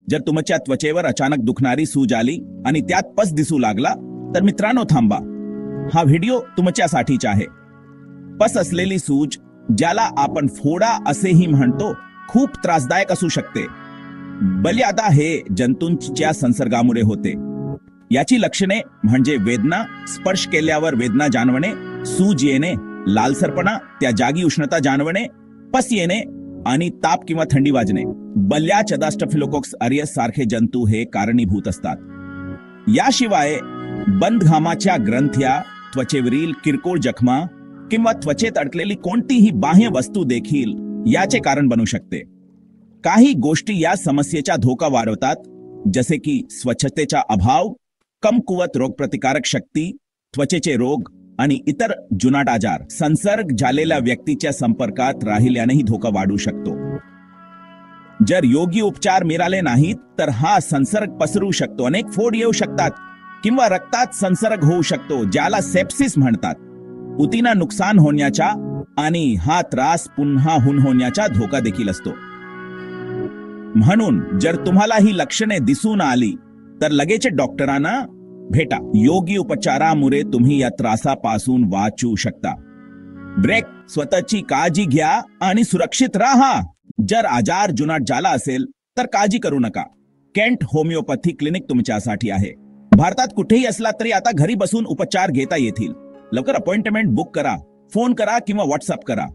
जर तुमच्या त्वचेवर अचानक दुखणारी सूज आली आणि त्यात पस दिसू लागला तर मित्रांनो थांबा, हा व्हिडिओ तुमच्यासाठीच आहे. पस असलेली सूज, ज्याला आपण फोडा असेही म्हणतो, खूप त्रासदायक असू शकते. बल्यता हे जंतूंच्या संसर्गामुळे होते. याची लक्षणे म्हणजे वेदना, स्पर्श केल्यावर वेदना जाणवणे, सूज येणे, लालसरपणा, त्या जागी उष्णता जाणवणे, पस येणे आणि ताप किंवा थंडी वाजणे. बल्ल्यात स्टेफिलोकोकस ऑरियस सारखे जंतू हे कारणीभूत असतात. याशिवाय बंद घामाच्या ग्रंथ्या, त्वचेवरील किरकोळ जखमा किंवा त्वचेत अडकलेली कोणतीही बाह्य वस्तू देखील याचे कारण बनू शकते. काही गोष्टी या समस्येचा धोका वाढवतात, जसे की स्वच्छतेचा अभाव, कमकुवत रोगप्रतिकारक शक्ती, त्वचेचे रोग आणि इतर जुनाट आजार. संसर्ग झालेल्या व्यक्तीच्या संपर्कात राहिल्यानेही धोका वाढू शकतो. जर योग्य उपचार मिळाले नाहीत तर हा संसर्ग पसरू शकतो. अनेक फोड येऊ शकतात किंवा रक्तात संसर्ग होऊ शकतो, ज्याला सेप्सिस म्हणतात. उतीना नुकसान होण्याचा आणि हा त्रास पुन्हा होण्याचा धोका देखील असतो. म्हणून जर तुम्हाला ही लक्षणे दिसून आली तर लगेच डॉक्टरांना भेटा. योग्य उपचारामुळे तुम्ही या त्रासापासून वाचू शकता. ब्रेक, स्वतःची काळजी घ्या आणि सुरक्षित राहा. जर आजार जुनाट झाला असेल तर काळजी करू नका. केंट होमिओपॅथी क्लिनिक तुमच्यासाठी आहे. भारतात कुठेही असला तरी आता घरी बसून उपचार घेता येतील. लवकर अपॉइंटमेंट बुक करा, फोन करा किंवा व्हॉट्सअप करा.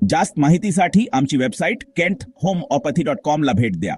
जास्त माहितीसाठी आमची वेबसाईट kenthomeopathy.com ला भेट द्या.